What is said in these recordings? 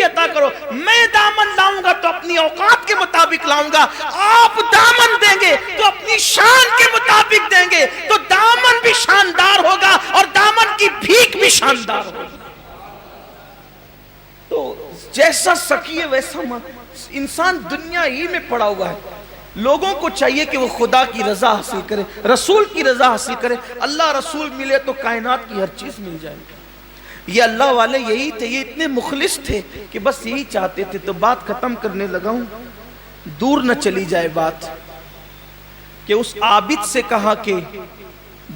अता करो। मैं दामन लाऊंगा तो अपनी औकात के मुताबिक लाऊंगा, आप दामन देंगे तो अपनी शान के मुताबिक देंगे, तो दामन भी शानदार होगा और दामन की भीख भी शानदार होगी। तो जैसा सकी है वैसा इंसान दुनिया ही में पड़ा हुआ है। लोगों को चाहिए कि वो खुदा की रजा हासिल करे, रसूल की रजा हासिल करे। अल्लाह रसूल मिले तो कायनात की हर चीज मिल जाएगी। ये अल्लाह वाले यही थे, ये इतने मुखलिस थे कि बस यही चाहते थे। तो बात खत्म करने लगा हूं, दूर न चली जाए बात, कि उस आबिद से कहा कि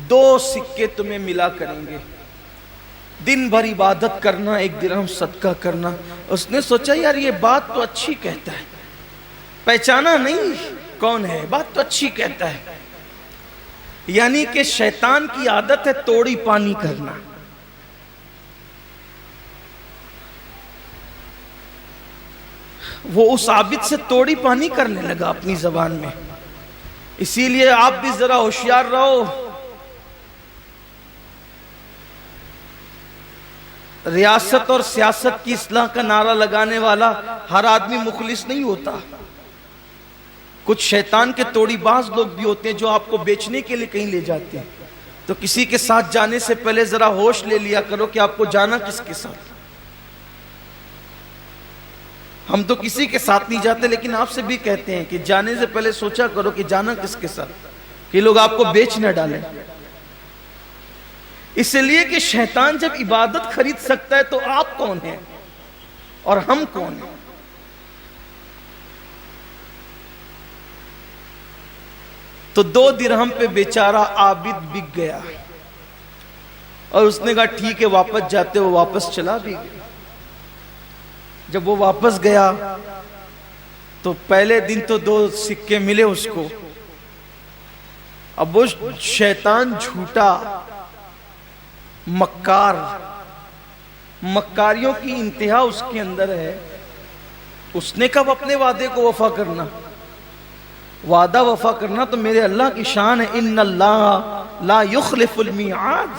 2 सिक्के तुम्हें मिला करेंगे, दिन भर इबादत करना, 1 दिरहम सदका करना। उसने सोचा यार ये बात तो अच्छी कहता है, पहचाना नहीं कौन है, बात तो अच्छी कहता है। यानी कि शैतान की आदत है तोड़ी पानी करना। वो उस आबिद से तोड़ी पानी करने लगा अपनी जबान में। इसीलिए आप भी जरा होशियार रहो। रियासत और सियासत की इस्लाह का नारा लगाने वाला हर आदमी मुखलिस नहीं होता। कुछ शैतान के तोड़ीबाज लोग भी होते हैं जो आपको बेचने के लिए कहीं ले जाते हैं। तो किसी के साथ जाने से पहले जरा होश ले लिया करो कि आपको जाना किसके साथ। हम तो किसी के साथ नहीं जाते, लेकिन आपसे भी कहते हैं कि जाने से पहले सोचा करो कि जाना किसके साथ, कि लोग आपको बेच न डालें। इसलिए कि शैतान जब इबादत खरीद सकता है तो आप कौन हैं और हम कौन हैं। तो 2 दिरहम पे बेचारा आबिद बिक गया और उसने कहा ठीक है वापस जाते हो। वापस चला भी गया। जब वो वापस गया तो पहले दिन तो 2 सिक्के मिले उसको। अब वो शैतान झूठा मक्कार, मक्कारियों की इंतहा उसके अंदर है। उसने कब अपने वादे को वफा करना, वादा वफा करना तो मेरे अल्लाह की शान है। इन्नल्लाह ला युखलिफुल मिआद,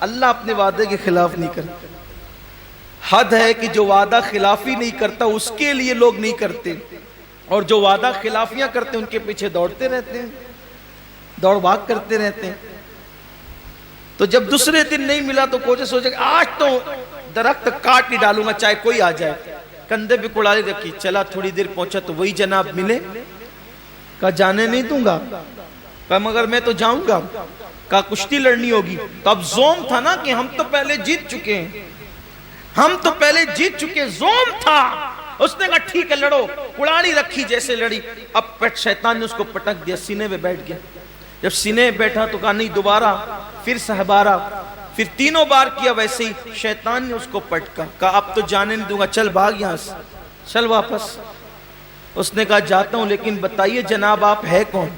अल्लाह अपने वादे के खिलाफ नहीं करता। हद है कि जो वादा खिलाफी नहीं करता उसके लिए लोग नहीं करते, और जो वादा खिलाफियां करते उनके पीछे दौड़ते रहते हैं, दौड़ भाग करते रहते हैं। तो जब दूसरे दिन नहीं मिला तो कोचे सोचे आज तो दरख्त काट ही डालूंगा चाहे कोई आ जाए। कंधे पे कुड़ाली रखी, चला थोड़ी देर पहुंचा तो वही जनाब मिले। कहा जाने नहीं दूंगा। कहा मगर मैं तो जाऊंगा। कहा कुश्ती लड़नी होगी। तो अब जोम था ना कि हम तो पहले जीत चुके हैं, हम तो पहले जीत चुके, जोम था। उसने कहा ठीक है लड़ो। कुड़ाली रखी जैसे लड़ी। अब शैतान ने उसको पटक दिया, सीने पे बैठ गया। जब सीने बैठा तो कहा नहीं दोबारा, फिर सहबारा, फिर 3 बार किया वैसे ही। शैतान ने उसको पटका, कहा अब तो जाने नहीं दूंगा, चल भाग यहां से, चल वापस। उसने कहा जाता हूं, लेकिन बताइए जनाब आप है कौन।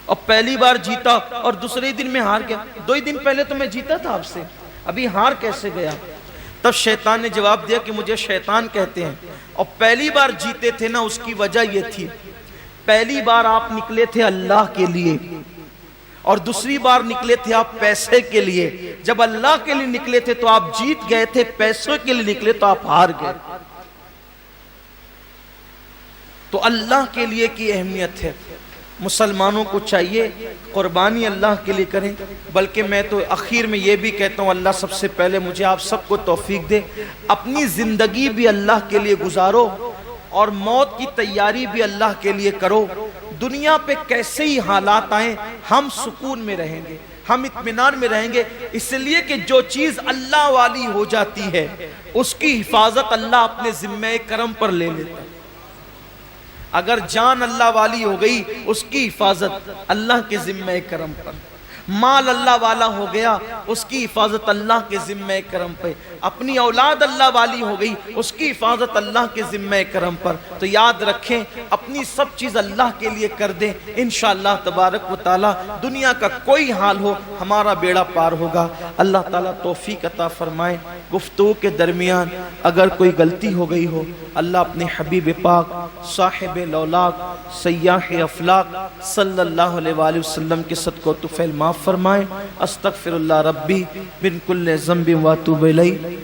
और पहली बार जीता और दूसरे दिन में हार गया। 2 ही दिन पहले तो मैं जीता था आपसे, अभी हार कैसे गया। तब शैतान ने जवाब दिया कि मुझे शैतान कहते हैं, और पहली बार जीते थे ना उसकी वजह यह थी, पहली बार आप निकले थे अल्लाह के लिए और दूसरी बार निकले थे आप पैसे के लिए। जब अल्लाह के लिए निकले थे तो आप जीत गए थे, पैसों के लिए निकले तो आप हार गए। तो अल्लाह के लिए की अहमियत है। मुसलमानों को चाहिए कुर्बानी अल्लाह के लिए करें। बल्कि मैं तो आखिर में ये भी कहता हूँ अल्लाह सबसे पहले मुझे आप सबको तौफीक दे, अपनी जिंदगी भी अल्लाह के लिए गुजारो और मौत की तैयारी भी अल्लाह के लिए करो। दुनिया पे कैसे ही हालात आए हम सुकून में रहेंगे, हम इत्मीनान में रहेंगे, इसलिए कि जो चीज अल्लाह वाली हो जाती है उसकी हिफाजत अल्लाह अपने जिम्मे करम पर ले लेता है। अगर जान अल्लाह वाली हो गई उसकी हिफाजत अल्लाह के जिम्मे करम पर, माल अल्लाह वाला हो गया उसकी हिफाजत अल्लाह के जिम्मे करम पे, अपनी औलाद अल्लाह वाली हो गई उसकी हिफाजत अल्लाह के जिम्मे करम पर। तो याद रखें अपनी सब चीज़ अल्लाह के लिए कर दें, इंशाअल्लाह तबारक व तआला दुनिया का कोई हाल हो हमारा बेड़ा पार होगा। अल्लाह ताला तौफीक अता फरमाए। गुफ्तगू के दरमियान अगर कोई गलती हो गई हो अल्लाह अपने हबीब पाक साहिब लौलाक सय्याह अफलाक सल्लल्लाहु अलैहि वसल्लम के सदक़ो तुफ़ैल माफ़ फरमाए। अस्तग़फिरुल्लाह रब्बी बिन कुल्लि ज़ंबिन व अतूबु इलैह।